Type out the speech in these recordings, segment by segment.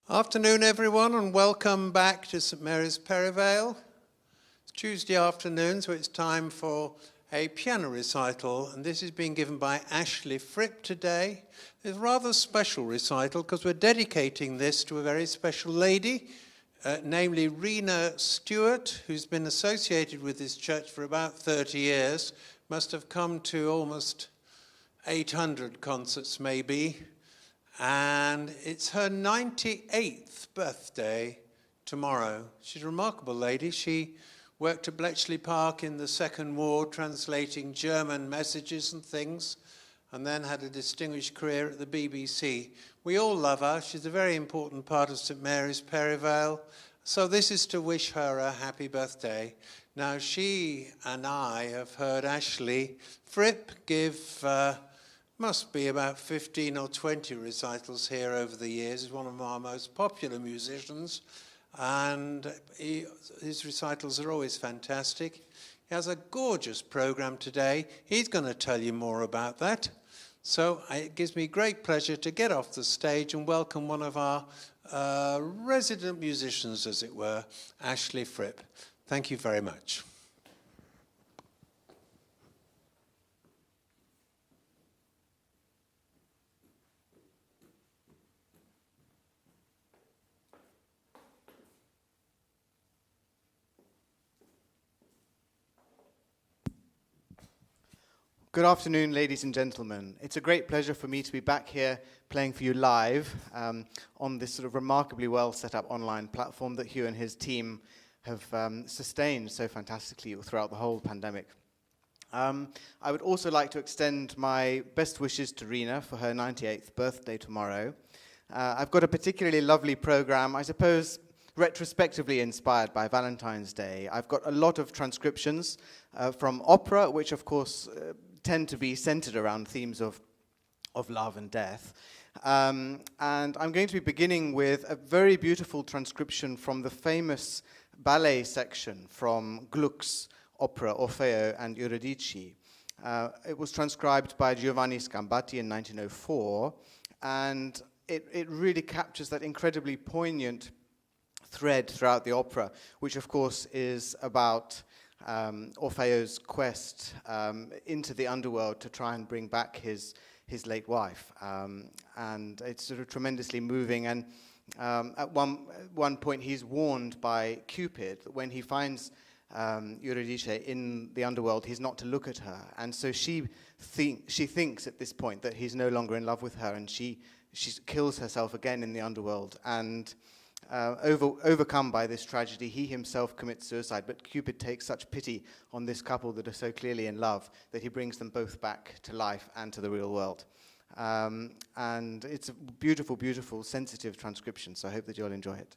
Afternoon, everyone, and welcome back to St Mary's Perivale. It's Tuesday afternoon, so it's time for a piano recital, and this is being given by Ashley Fripp today. It's a rather special recital because we're dedicating this to a very special lady, namely Rena Stewart, who's been associated with this church for about 30 years, must have come to almost 800 concerts maybe. And it's her 98th birthday tomorrow. She's a remarkable lady. She worked at Bletchley Park in the Second War, translating German messages and things, and then had a distinguished career at the BBC. We all love her. She's a very important part of St Mary's Perivale. So this is to wish her a happy birthday. Now, she and I have heard Ashley Fripp give... must be about 15 or 20 recitals here over the years. He's one of our most popular musicians, and his recitals are always fantastic. He has a gorgeous program today. He's going to tell you more about that. So it gives me great pleasure to get off the stage and welcome one of our resident musicians, as it were, Ashley Fripp. Thank you very much. Good afternoon, ladies and gentlemen. It's a great pleasure for me to be back here playing for you live on this sort of remarkably well set up online platform that Hugh and his team have sustained so fantastically throughout the whole pandemic. I would also like to extend my best wishes to Rena for her 98th birthday tomorrow. I've got a particularly lovely program, I suppose, retrospectively inspired by Valentine's Day. I've got a lot of transcriptions from opera, which of course tend to be centered around themes of love and death. And I'm going to be beginning with a very beautiful transcription from the famous ballet section from Gluck's opera Orfeo and Eurydice. It was transcribed by Wagner-Liszt in 1904, and it really captures that incredibly poignant thread throughout the opera, which of course is about Orfeo's quest into the underworld to try and bring back his late wife. And it's sort of tremendously moving. And at one point he's warned by Cupid that when he finds Eurydice in the underworld, he's not to look at her. And so she thinks at this point that he's no longer in love with her, and she kills herself again in the underworld. And overcome by this tragedy, he himself commits suicide, but Cupid takes such pity on this couple that are so clearly in love that he brings them both back to life and to the real world. And it's a beautiful, beautiful, sensitive transcription, so I hope that you'll enjoy it.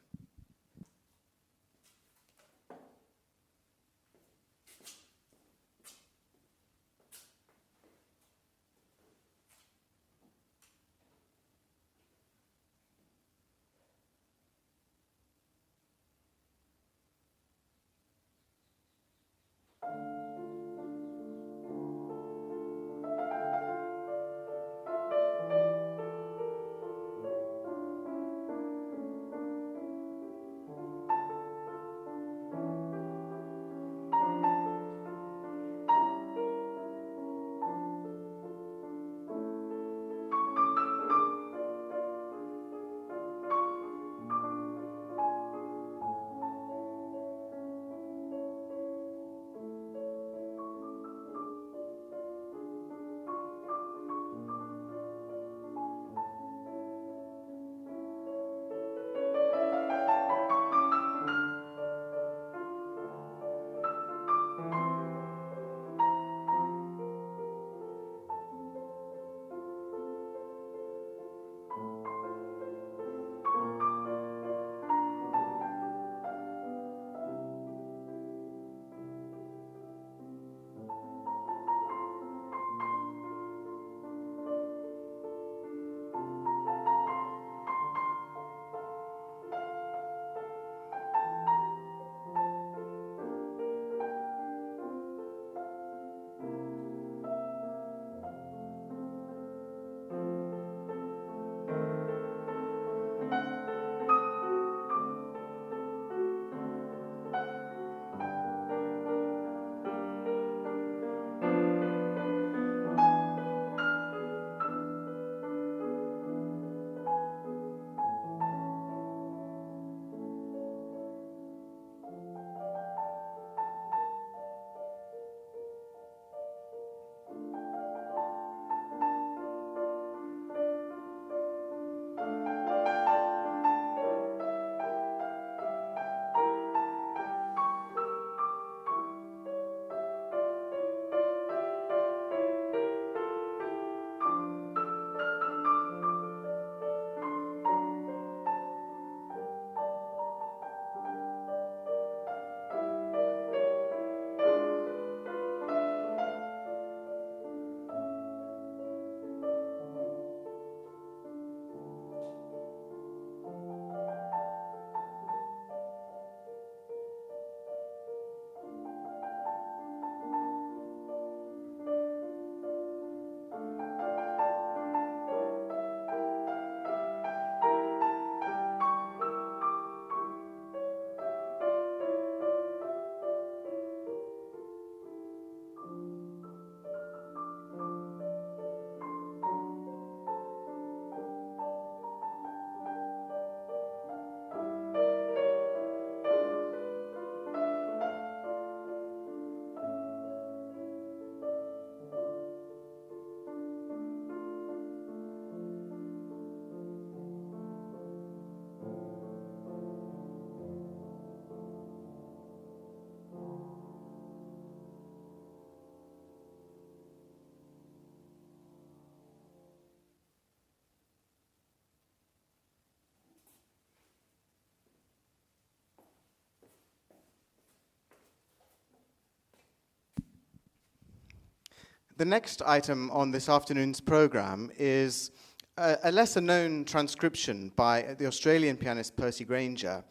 The next item on this afternoon's program is a lesser-known transcription by the Australian pianist Percy Grainger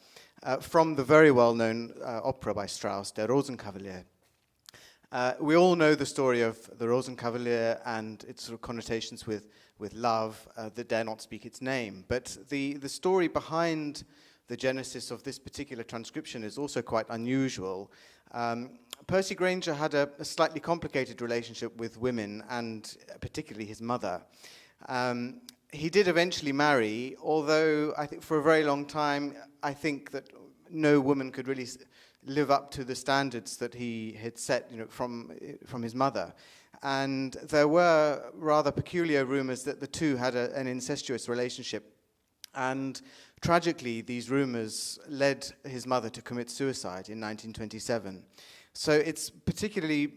from the very well-known opera by Strauss, Der Rosenkavalier. We all know the story of the Rosenkavalier and its sort of connotations with love that dare not speak its name. But the story behind the genesis of this particular transcription is also quite unusual. Percy Grainger had a slightly complicated relationship with women, and particularly his mother. He did eventually marry, although I think for a very long time, I think that no woman could really live up to the standards that he had set, from his mother. And there were rather peculiar rumors that the two had an incestuous relationship. And tragically, these rumors led his mother to commit suicide in 1927. So it's particularly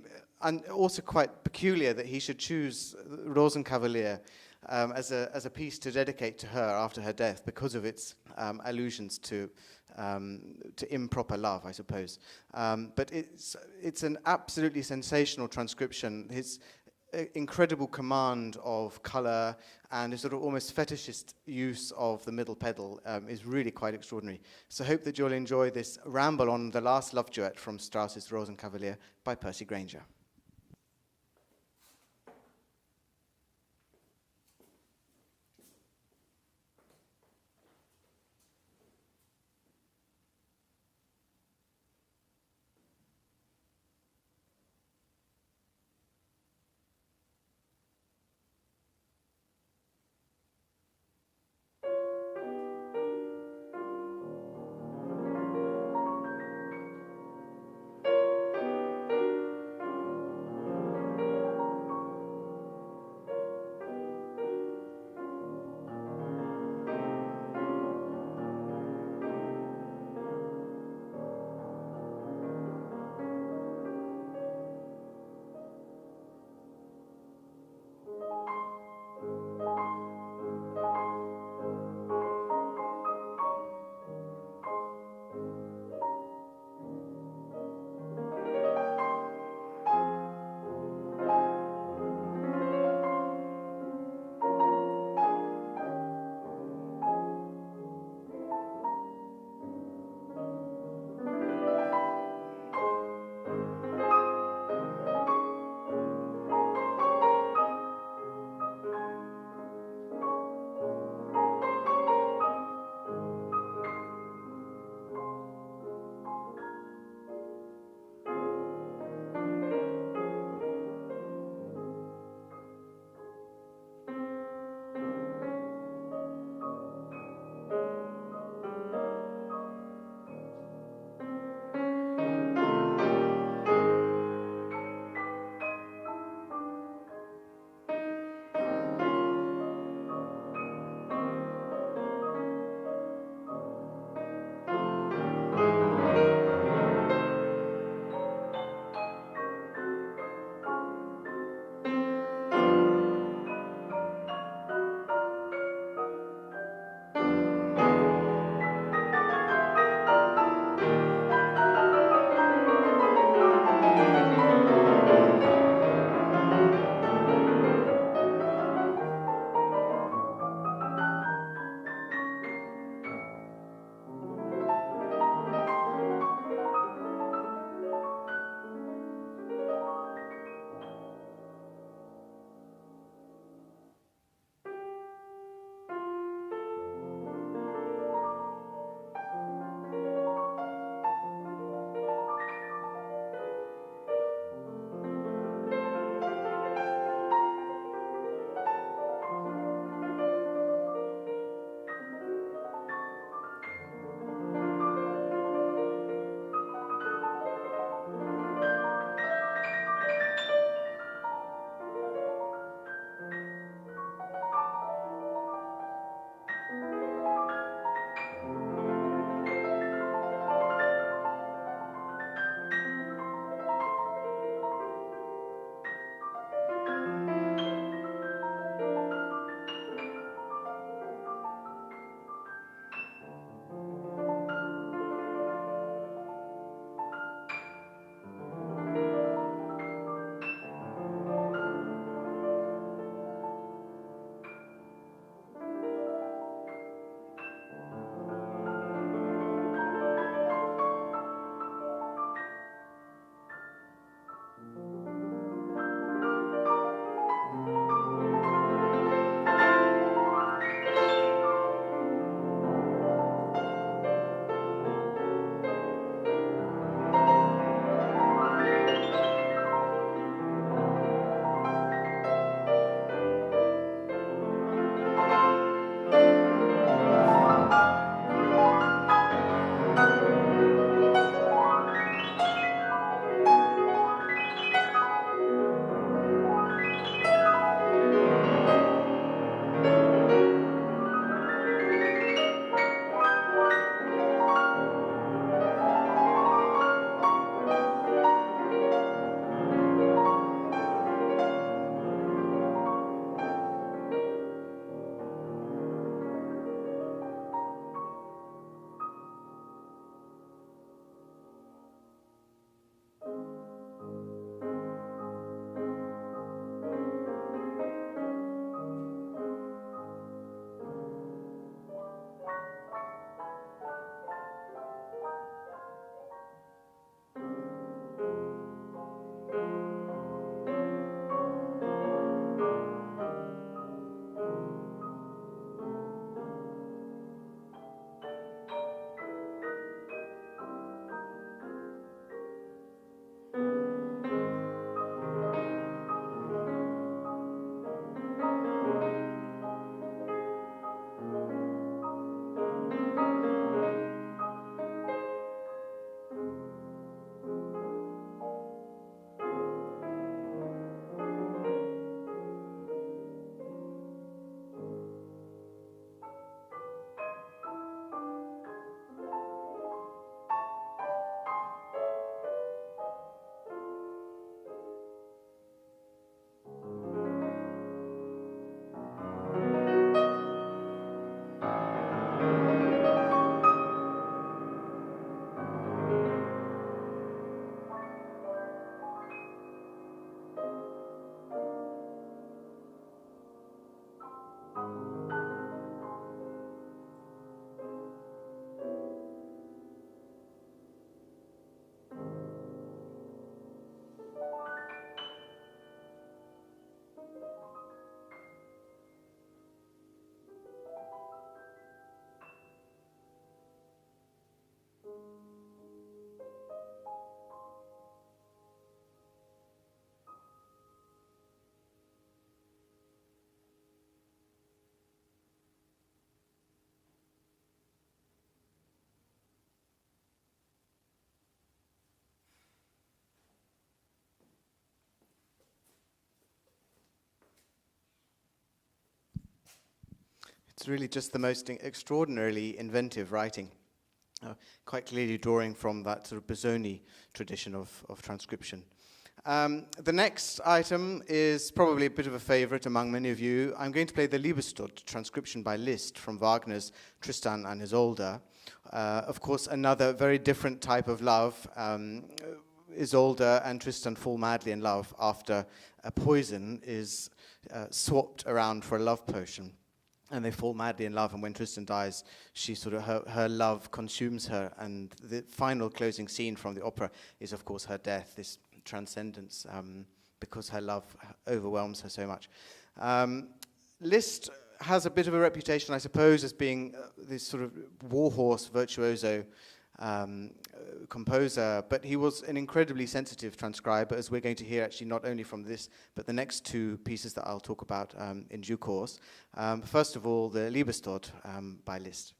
also quite peculiar that he should choose Rosenkavalier as a piece to dedicate to her after her death because of its allusions to improper love, I suppose. But it's an absolutely sensational transcription. His incredible command of color and his sort of almost fetishist use of the middle pedal is really quite extraordinary. So I hope that you'll enjoy this ramble on the last love duet from Strauss's Rosenkavalier by Percy Grainger. It's really just the most extraordinarily inventive writing, quite clearly drawing from that sort of Busoni tradition of transcription. The next item is probably a bit of a favorite among many of you. I'm going to play the Liebestod transcription by Liszt from Wagner's Tristan and Isolde. Of course, another very different type of love. Isolde and Tristan fall madly in love after a poison is swapped around for a love potion. And they fall madly in love, and when Tristan dies, she sort of her love consumes her, and the final closing scene from the opera is, of course, her death, this transcendence, because her love overwhelms her so much. Liszt has a bit of a reputation, I suppose, as being this sort of warhorse virtuoso composer, but he was an incredibly sensitive transcriber, as we're going to hear actually not only from this, but the next two pieces that I'll talk about in due course. First of all, the Liebestod by Liszt.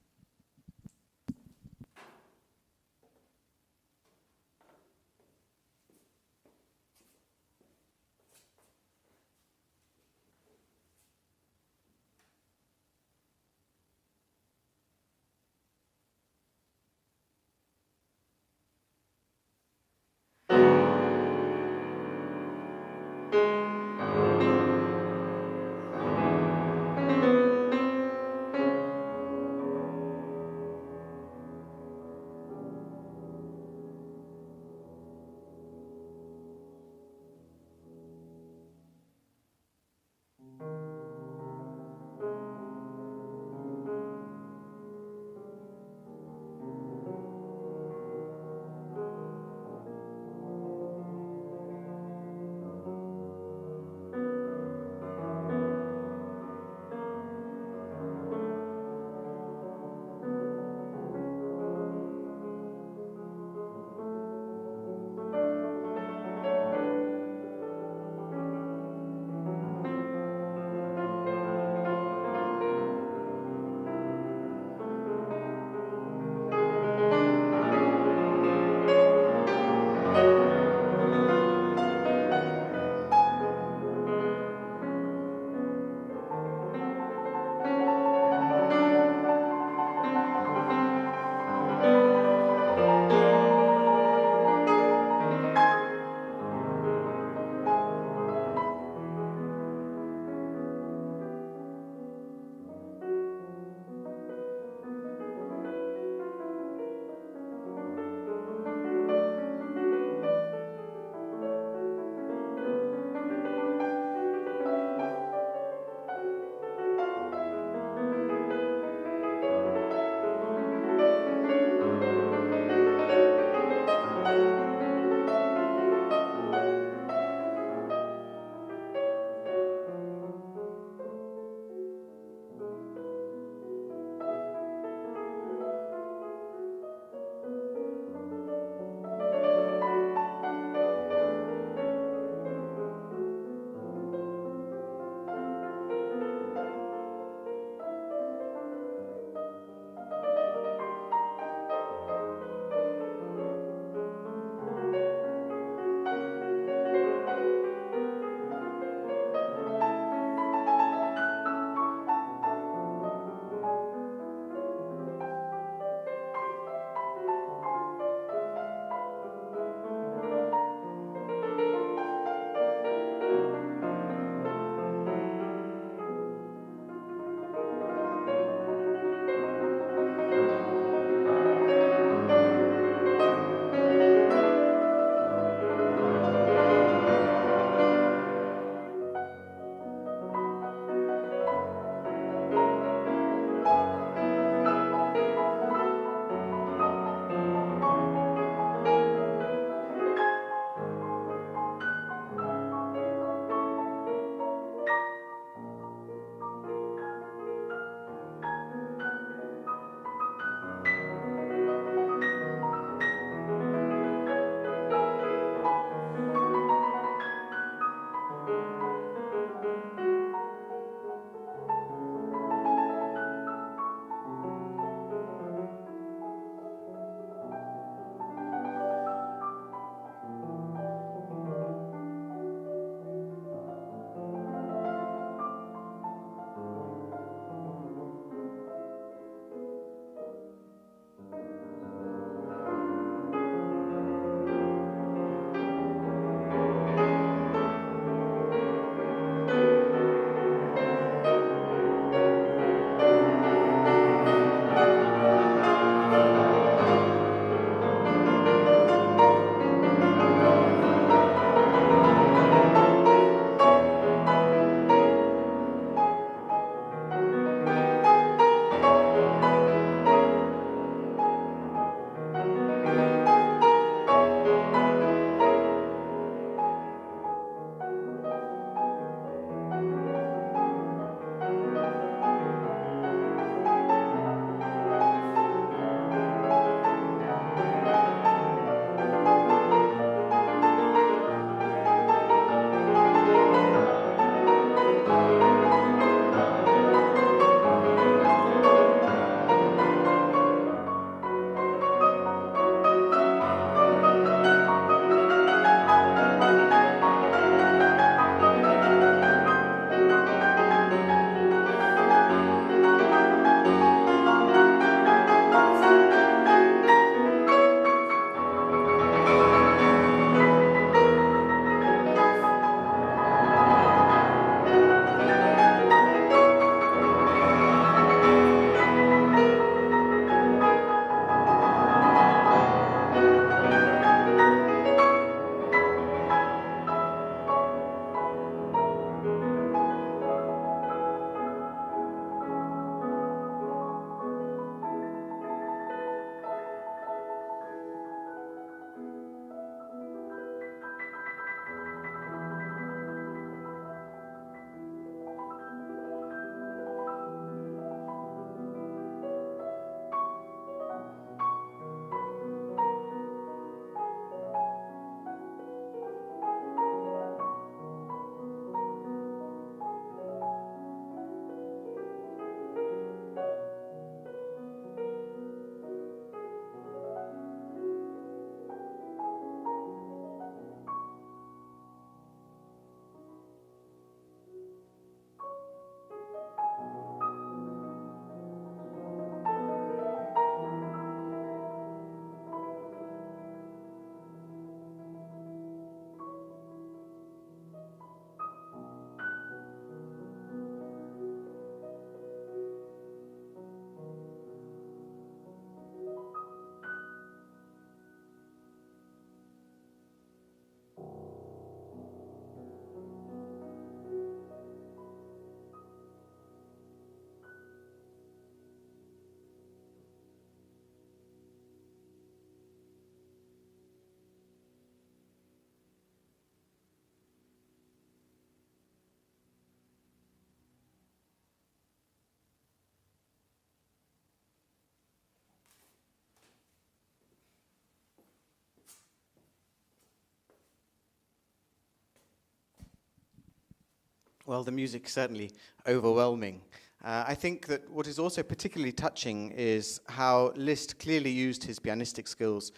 Well, the music certainly overwhelming. I think that what is also particularly touching is how Liszt clearly used his pianistic skills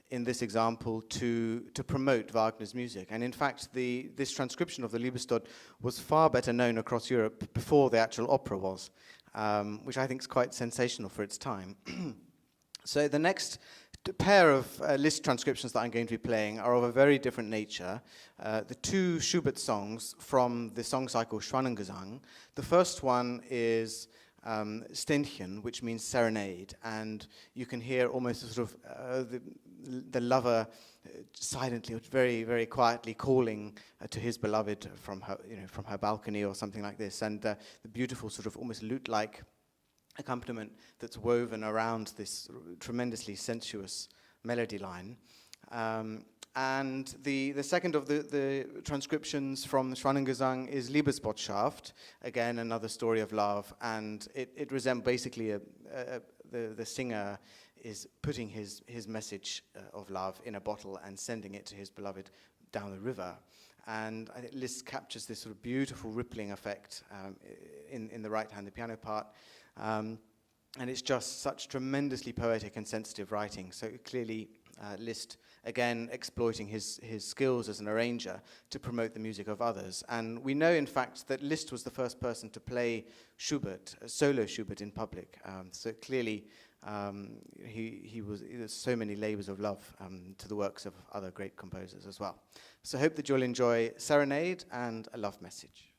in this example to promote Wagner's music. And in fact, this transcription of the Liebestod was far better known across Europe before the actual opera was, which I think is quite sensational for its time. So the next pair of Liszt transcriptions that I'm going to be playing are of a very different nature. The two Schubert songs from the song cycle Schwanengesang. The first one is Ständchen, which means serenade, and you can hear almost a sort of the lover silently, very, very quietly calling to his beloved from her balcony or something like this, and the beautiful sort of almost lute-like accompaniment that's woven around this tremendously sensuous melody line. And the second of the transcriptions from Schwanengesang is Liebesbotschaft, again another story of love, and it resembles basically the singer is putting his message of love in a bottle and sending it to his beloved down the river. And I think Liszt captures this sort of beautiful rippling effect in the right hand, the piano part. And it's just such tremendously poetic and sensitive writing. So clearly Liszt, again, exploiting his skills as an arranger to promote the music of others. And we know, in fact, that Liszt was the first person to play Schubert, solo Schubert in public. So clearly there's so many labors of love to the works of other great composers as well. So I hope that you'll enjoy Serenade and A Love Message.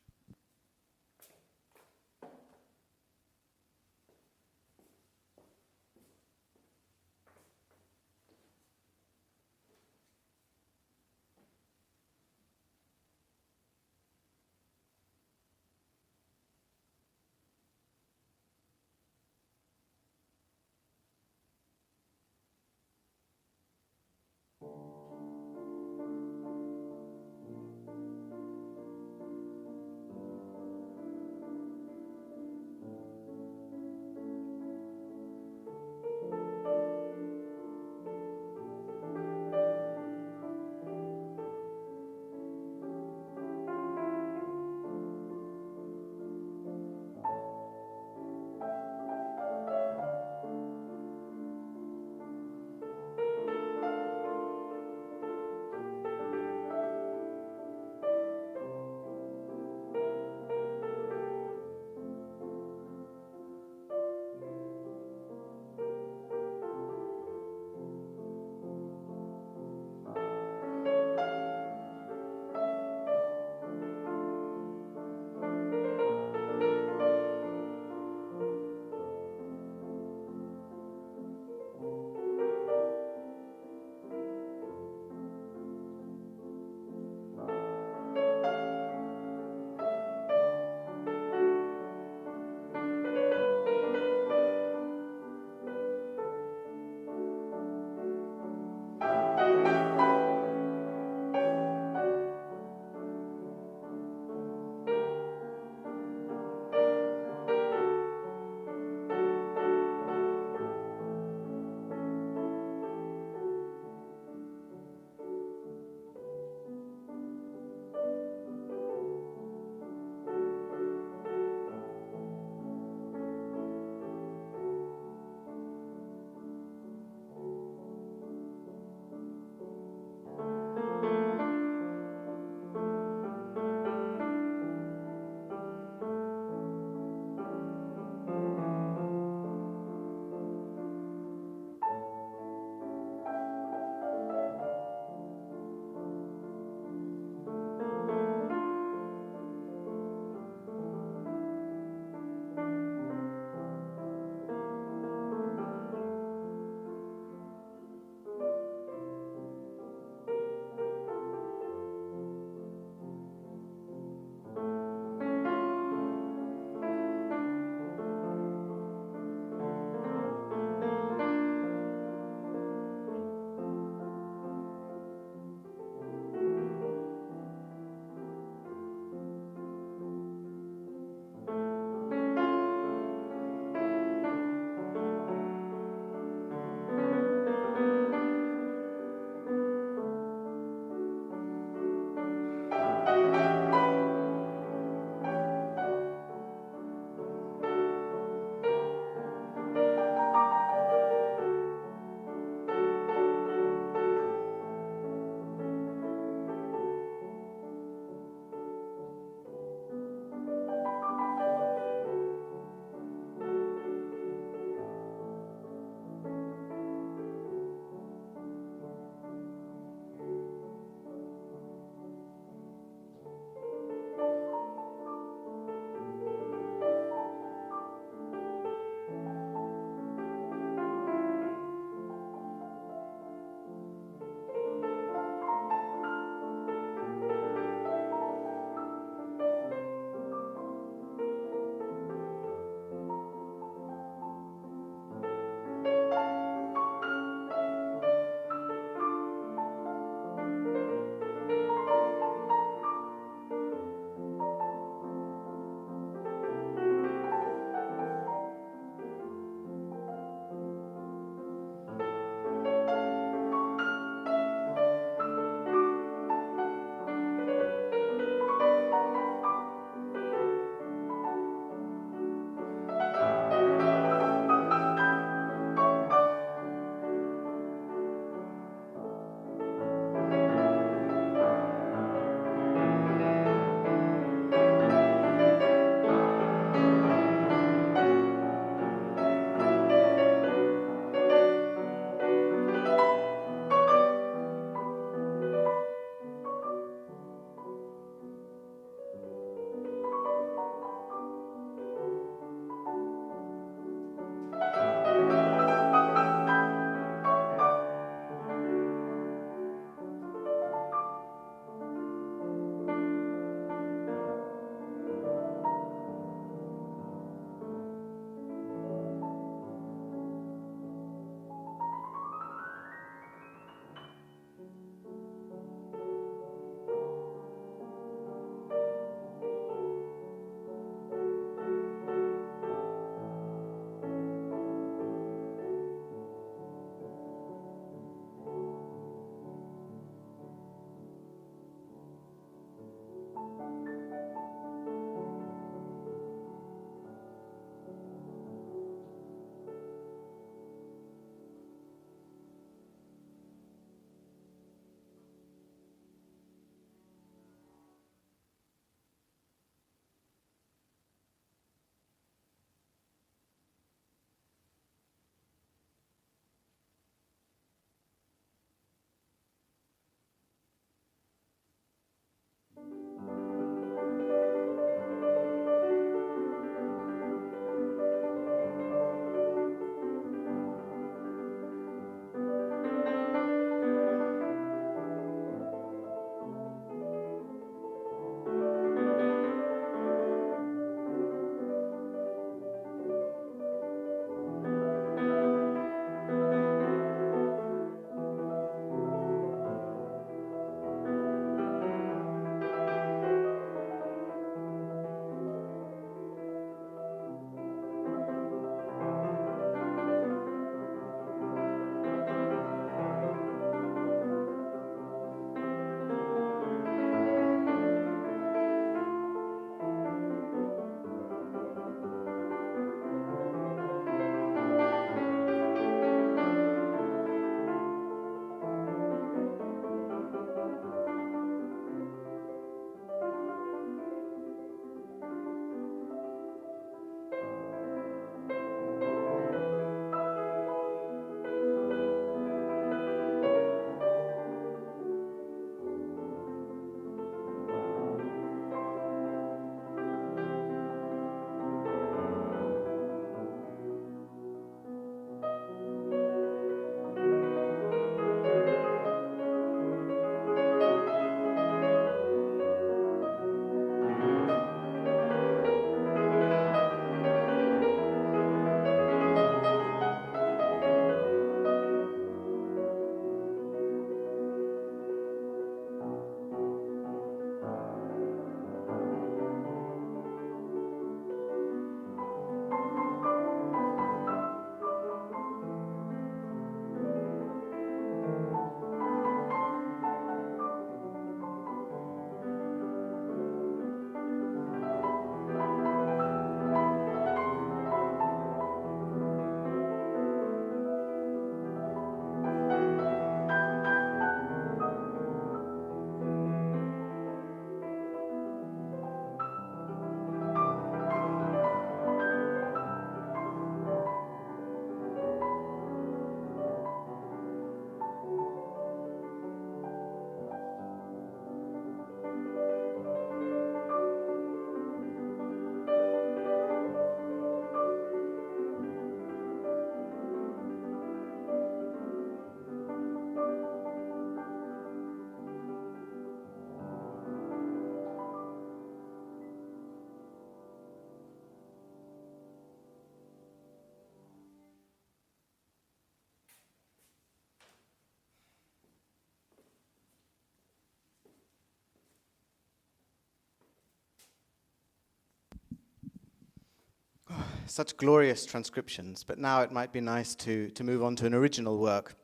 such glorious transcriptions, but now it might be nice to move on to an original work.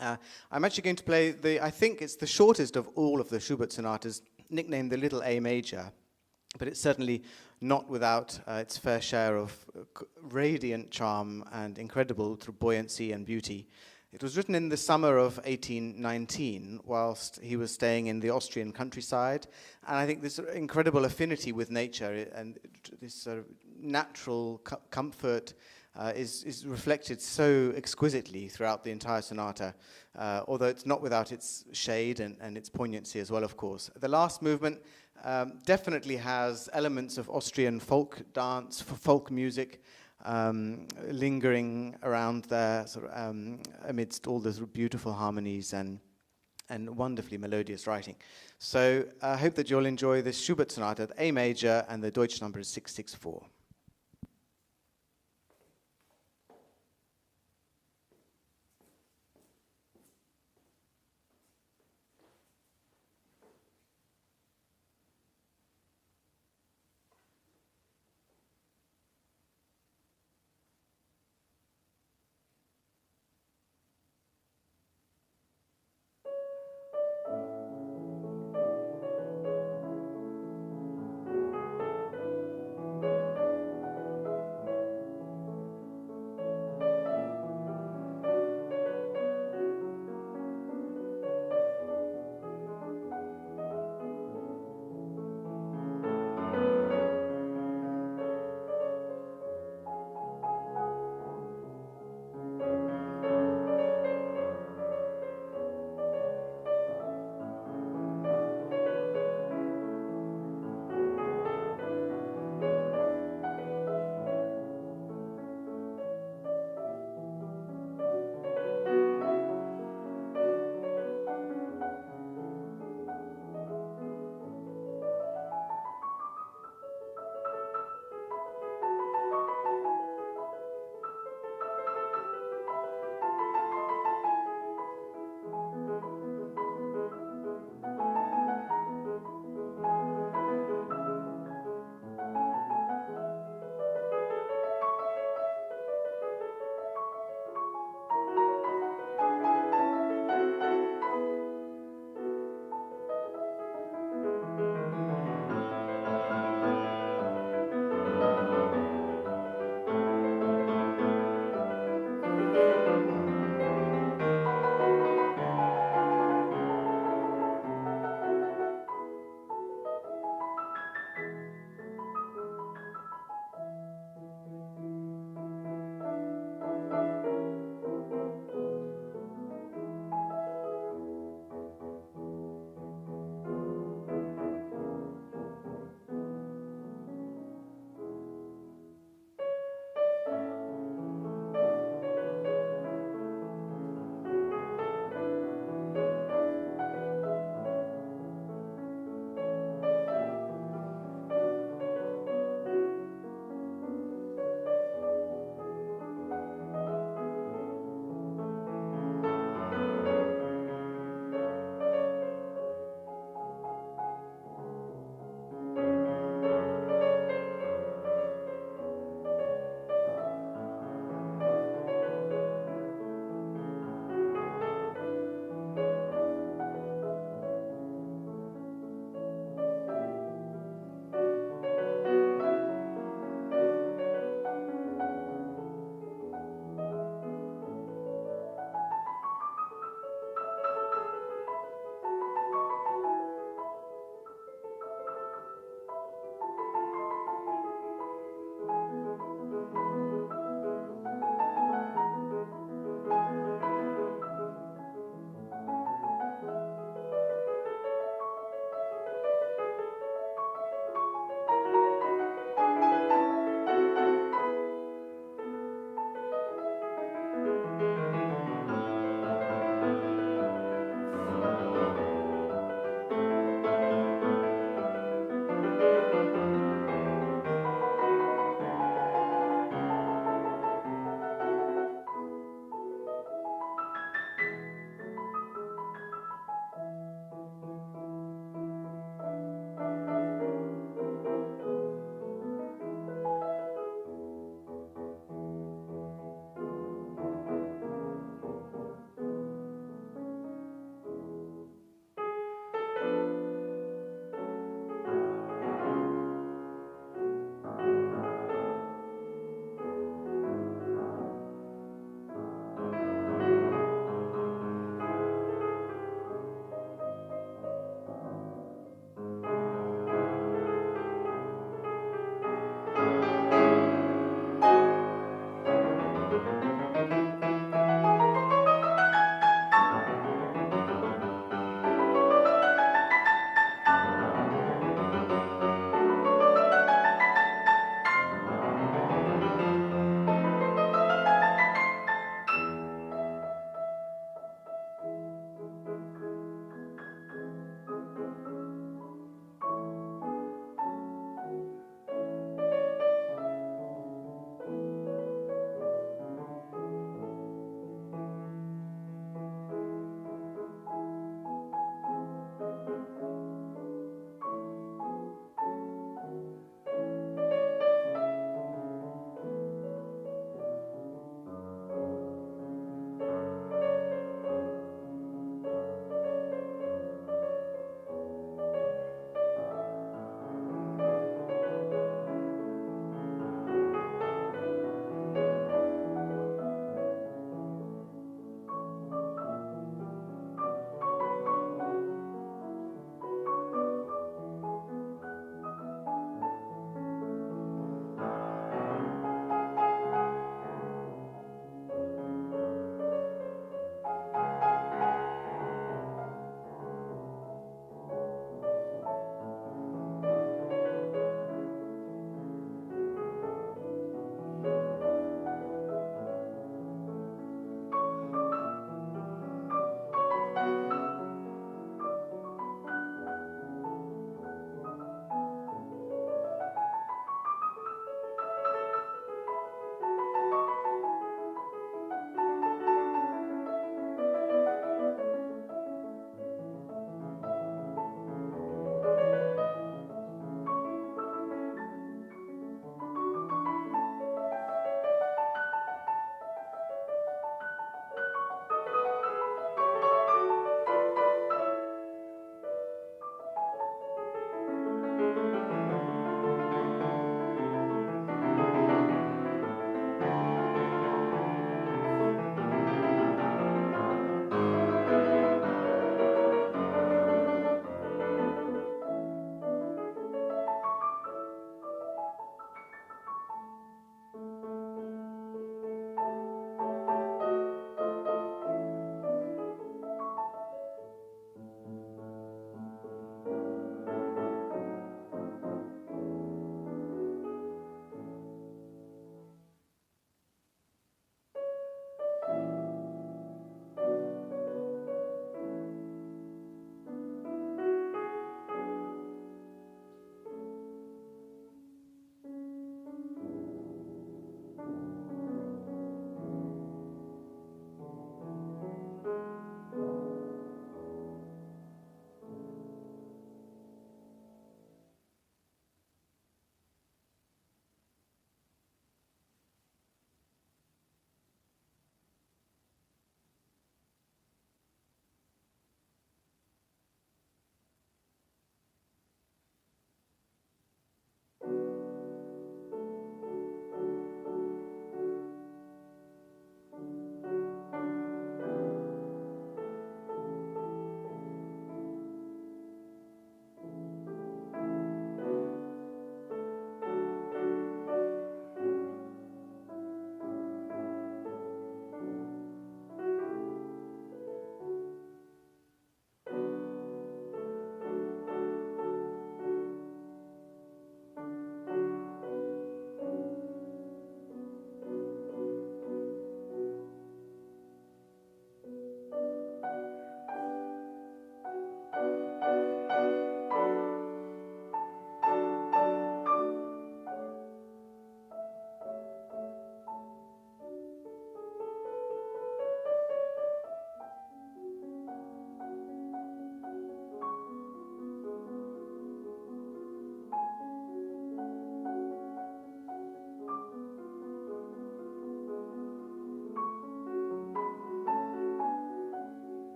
I'm actually going to play I think it's the shortest of all of the Schubert sonatas, nicknamed the Little A Major, but it's certainly not without its fair share of radiant charm and incredible buoyancy and beauty. It was written in the summer of 1819, whilst he was staying in the Austrian countryside, and I think this incredible affinity with nature and this sort of natural comfort is reflected so exquisitely throughout the entire sonata, although it's not without its shade and its poignancy as well, of course. The last movement definitely has elements of Austrian folk dance, folk music, lingering around there, sort of, amidst all those beautiful harmonies and wonderfully melodious writing. So I hope that you'll enjoy this Schubert sonata, A major, and the Deutsch number is 664.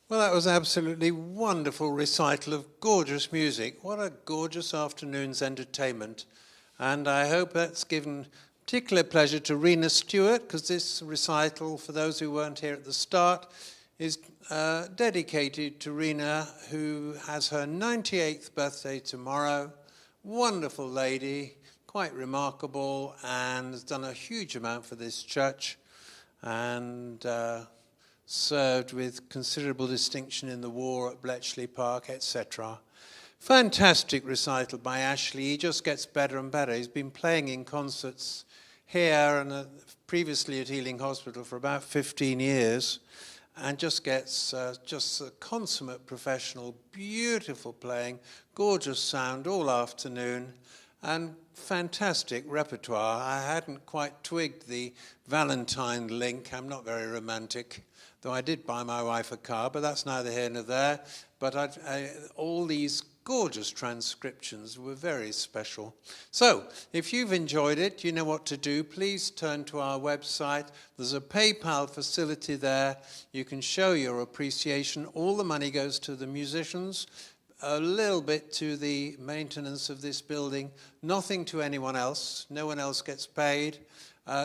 Well, that was absolutely wonderful recital of gorgeous music. What a gorgeous afternoon's entertainment. And I hope that's given particular pleasure to Rena Stewart, because this recital, for those who weren't here at the start, is dedicated to Rena, who has her 98th birthday tomorrow. Wonderful lady, quite remarkable, and has done a huge amount for this church, and served with considerable distinction in the war at Bletchley Park, etc. Fantastic recital by Ashley. He just gets better and better. He's been playing in concerts here and previously at Ealing Hospital for about 15 years, and just gets just a consummate professional, beautiful playing, gorgeous sound all afternoon, and fantastic repertoire. I hadn't quite twigged the Valentine link. I'm not very romantic, though I did buy my wife a car, but that's neither here nor there. But all these gorgeous transcriptions were very special. So, if you've enjoyed it, you know what to do. Please turn to our website. There's a PayPal facility there. You can show your appreciation. All the money goes to the musicians, a little bit to the maintenance of this building, nothing to anyone else. No one else gets paid.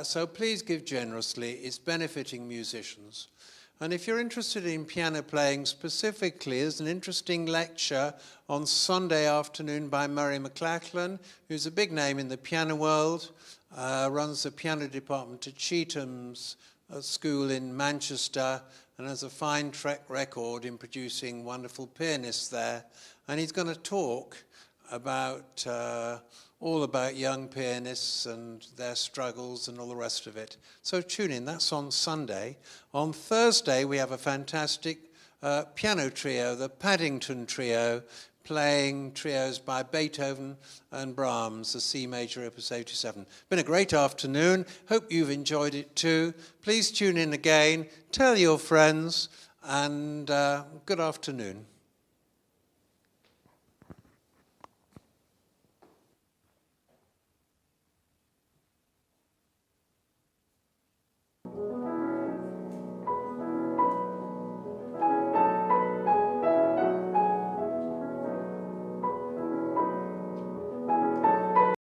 So please give generously. It's benefiting musicians. And if you're interested in piano playing specifically, there's an interesting lecture on Sunday afternoon by Murray McLachlan, who's a big name in the piano world, runs the piano department at Chetham's school in Manchester, and has a fine track record in producing wonderful pianists there. And he's going to talk about all about young pianists and their struggles and all the rest of it. So tune in. That's on Sunday. On Thursday, we have a fantastic piano trio, the Paddington Trio, playing trios by Beethoven and Brahms, the C major, Opus 87. Been a great afternoon. Hope you've enjoyed it too. Please tune in again. Tell your friends, and good afternoon.